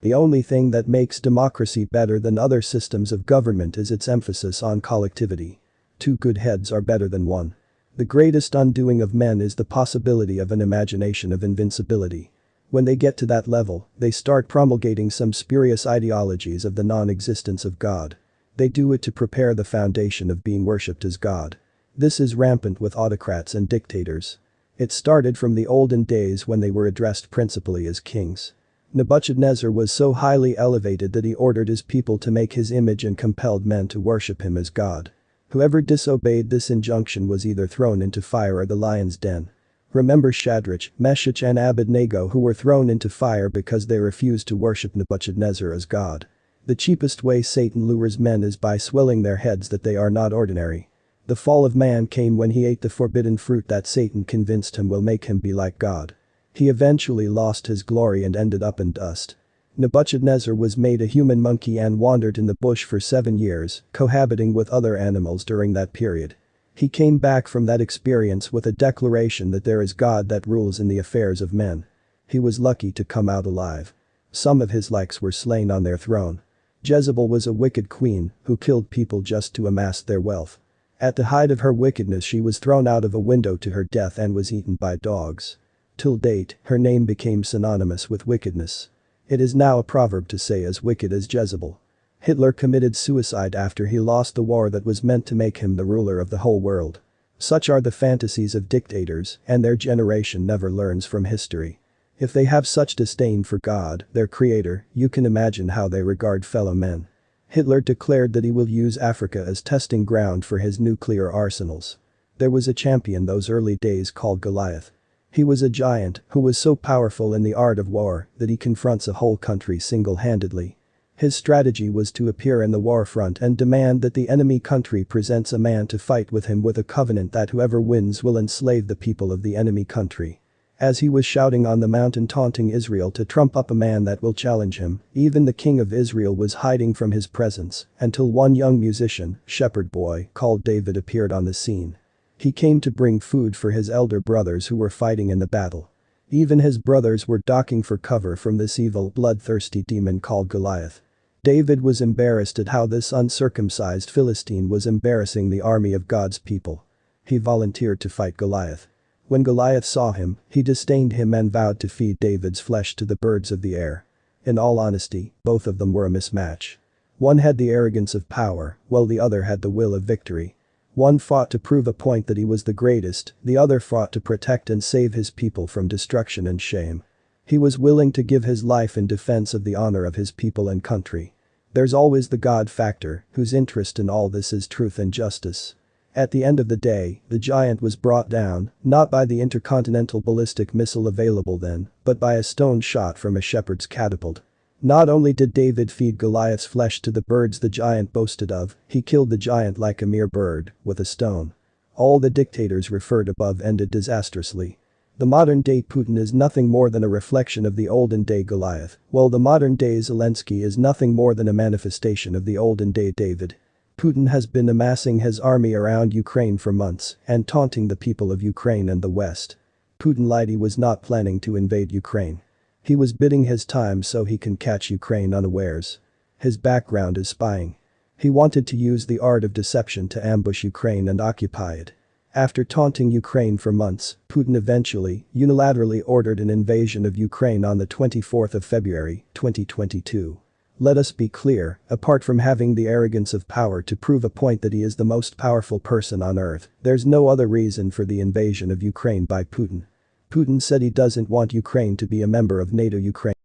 The only thing that makes democracy better than other systems of government is its emphasis on collectivity. Two good heads are better than one. The greatest undoing of men is the possibility of an imagination of invincibility. When they get to that level, they start promulgating some spurious ideologies of the non-existence of God. They do it to prepare the foundation of being worshipped as God. This is rampant with autocrats and dictators. It started from the olden days when they were addressed principally as kings. Nebuchadnezzar was so highly elevated that he ordered his people to make his image and compelled men to worship him as God. Whoever disobeyed this injunction was either thrown into fire or the lion's den. Remember Shadrach, Meshach and Abednego, who were thrown into fire because they refused to worship Nebuchadnezzar as God. The cheapest way Satan lures men is by swelling their heads that they are not ordinary. The fall of man came when he ate the forbidden fruit that Satan convinced him will make him be like God. He eventually lost his glory and ended up in dust. Nebuchadnezzar was made a human monkey and wandered in the bush for 7 years, cohabiting with other animals during that period. He came back from that experience with a declaration that there is God that rules in the affairs of men. He was lucky to come out alive. Some of his likes were slain on their throne. Jezebel was a wicked queen who killed people just to amass their wealth. At the height of her wickedness she was thrown out of a window to her death and was eaten by dogs. Till date, her name became synonymous with wickedness. It is now a proverb to say as wicked as Jezebel. Hitler committed suicide after he lost the war that was meant to make him the ruler of the whole world. Such are the fantasies of dictators, and their generation never learns from history. If they have such disdain for God, their creator, you can imagine how they regard fellow men. Hitler declared that he will use Africa as testing ground for his nuclear arsenals. There was a champion those early days called Goliath. He was a giant who was so powerful in the art of war that he confronts a whole country single-handedly. His strategy was to appear in the war front and demand that the enemy country presents a man to fight with him with a covenant that whoever wins will enslave the people of the enemy country. As he was shouting on the mountain taunting Israel to trump up a man that will challenge him, even the king of Israel was hiding from his presence until one young musician, shepherd boy, called David appeared on the scene. He came to bring food for his elder brothers who were fighting in the battle. Even his brothers were ducking for cover from this evil, bloodthirsty demon called Goliath. David was embarrassed at how this uncircumcised Philistine was embarrassing the army of God's people. He volunteered to fight Goliath. When Goliath saw him, he disdained him and vowed to feed David's flesh to the birds of the air. In all honesty, both of them were a mismatch. One had the arrogance of power, while the other had the will of victory. One fought to prove a point that he was the greatest, the other fought to protect and save his people from destruction and shame. He was willing to give his life in defense of the honor of his people and country. There's always the God factor, whose interest in all this is truth and justice. At the end of the day, the giant was brought down, not by the intercontinental ballistic missile available then, but by a stone shot from a shepherd's catapult. Not only did David feed Goliath's flesh to the birds the giant boasted of, he killed the giant like a mere bird, with a stone. All the dictators referred above ended disastrously. The modern-day Putin is nothing more than a reflection of the olden-day Goliath, while the modern-day Zelensky is nothing more than a manifestation of the olden-day David. Putin has been amassing his army around Ukraine for months and taunting the people of Ukraine and the West. Putin lied he was not planning to invade Ukraine. He was biding his time so he can catch Ukraine unawares. His background is spying. He wanted to use the art of deception to ambush Ukraine and occupy it. After taunting Ukraine for months, Putin eventually, unilaterally ordered an invasion of Ukraine on the 24th of February, 2022. Let us be clear, apart from having the arrogance of power to prove a point that he is the most powerful person on earth, there's no other reason for the invasion of Ukraine by Putin. Putin said he doesn't want Ukraine to be a member of NATO.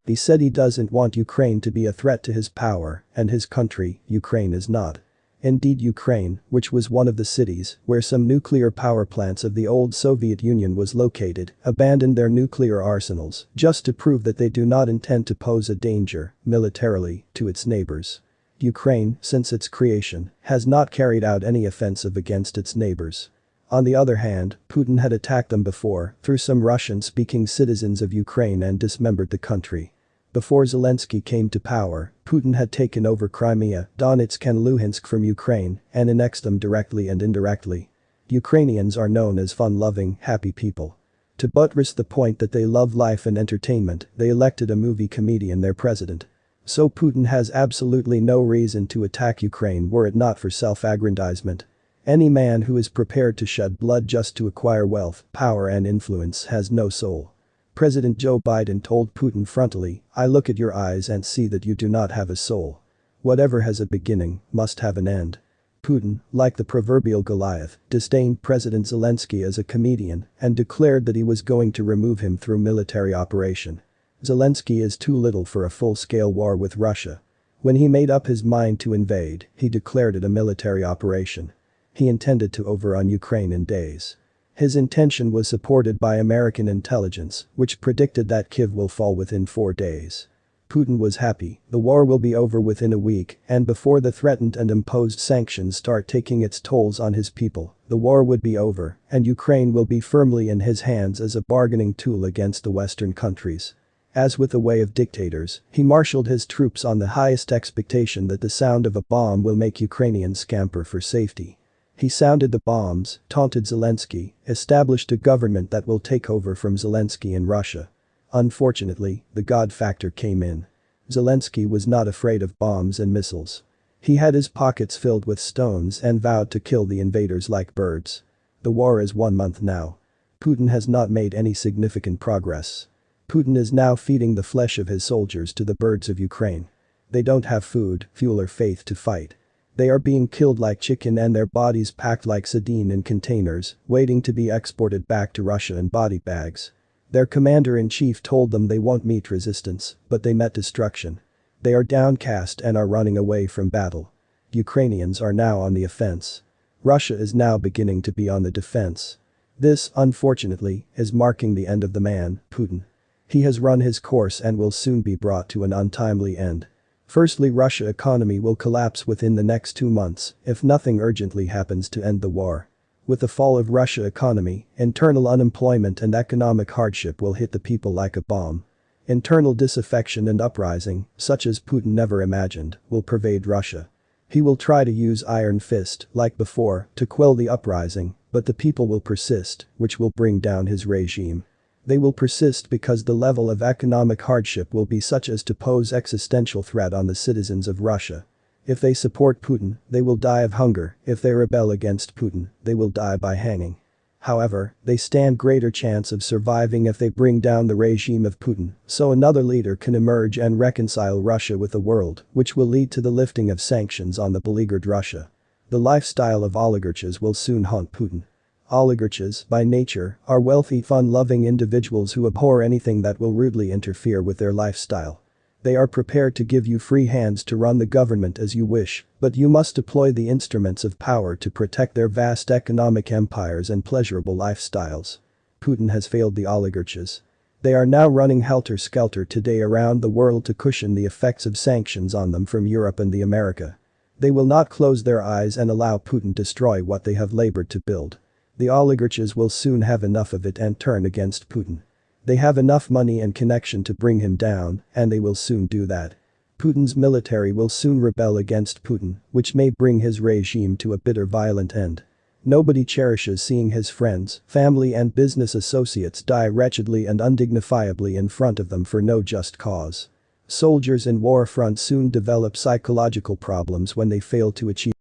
He said he doesn't want Ukraine to be a threat to his power, and his country, Ukraine, is not. Indeed, Ukraine, which was one of the cities where some nuclear power plants of the old Soviet Union was located, abandoned their nuclear arsenals just to prove that they do not intend to pose a danger, militarily, to its neighbors. Ukraine, since its creation, has not carried out any offensive against its neighbors. On the other hand, Putin had attacked them before through some Russian-speaking citizens of Ukraine and dismembered the country. Before Zelensky came to power, Putin had taken over Crimea, Donetsk and Luhansk from Ukraine and annexed them directly and indirectly. Ukrainians are known as fun-loving, happy people. To buttress the point that they love life and entertainment, they elected a movie comedian their president. So Putin has absolutely no reason to attack Ukraine were it not for self-aggrandizement. Any man who is prepared to shed blood just to acquire wealth, power and influence has no soul. President Joe Biden told Putin frontally, "I look at your eyes and see that you do not have a soul. Whatever has a beginning must have an end." Putin, like the proverbial Goliath, disdained President Zelensky as a comedian and declared that he was going to remove him through military operation. Zelensky is too little for a full-scale war with Russia. When he made up his mind to invade, he declared it a military operation. He intended to overrun Ukraine in days. His intention was supported by American intelligence, which predicted that Kyiv will fall within 4 days. Putin was happy, the war will be over within a week, and before the threatened and imposed sanctions start taking its tolls on his people, the war would be over, and Ukraine will be firmly in his hands as a bargaining tool against the Western countries. As with the way of dictators, he marshaled his troops on the highest expectation that the sound of a bomb will make Ukrainians scamper for safety. He sounded the bombs, taunted Zelensky, established a government that will take over from Zelensky in Russia. Unfortunately, the God factor came in. Zelensky was not afraid of bombs and missiles. He had his pockets filled with stones and vowed to kill the invaders like birds. The war is 1 month now. Putin has not made any significant progress. Putin is now feeding the flesh of his soldiers to the birds of Ukraine. They don't have food, fuel or faith to fight. They are being killed like chicken and their bodies packed like sardine in containers, waiting to be exported back to Russia in body bags. Their commander-in-chief told them they won't meet resistance, but they met destruction. They are downcast and are running away from battle. Ukrainians are now on the offense. Russia is now beginning to be on the defense. This, unfortunately, is marking the end of the man, Putin. He has run his course and will soon be brought to an untimely end. Firstly, Russia's economy will collapse within the next 2 months if nothing urgently happens to end the war. With the fall of Russia's economy, internal unemployment and economic hardship will hit the people like a bomb. Internal disaffection and uprising, such as Putin never imagined, will pervade Russia. He will try to use iron fist, like before, to quell the uprising, but the people will persist, which will bring down his regime. They will persist because the level of economic hardship will be such as to pose existential threat on the citizens of Russia. If they support Putin, they will die of hunger. If they rebel against Putin, they will die by hanging. However, they stand greater chance of surviving if they bring down the regime of Putin, so another leader can emerge and reconcile Russia with the world, which will lead to the lifting of sanctions on the beleaguered Russia. The lifestyle of oligarchs will soon haunt Putin. Oligarchs, by nature, are wealthy, fun-loving individuals who abhor anything that will rudely interfere with their lifestyle. They are prepared to give you free hands to run the government as you wish, but you must deploy the instruments of power to protect their vast economic empires and pleasurable lifestyles. Putin has failed the oligarchs. They are now running helter-skelter today around the world to cushion the effects of sanctions on them from Europe and the America. They will not close their eyes and allow Putin destroy what they have labored to build. The oligarchs will soon have enough of it and turn against Putin. They have enough money and connection to bring him down, and they will soon do that. Putin's military will soon rebel against Putin, which may bring his regime to a bitter violent end. Nobody cherishes seeing his friends, family and business associates die wretchedly and undignifiably in front of them for no just cause. Soldiers in war front soon develop psychological problems when they fail to achieve.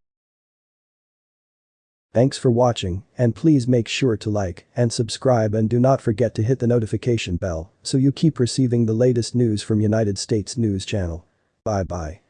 Thanks for watching, and please make sure to like and subscribe and do not forget to hit the notification bell so you keep receiving the latest news from United States News Channel. Bye bye.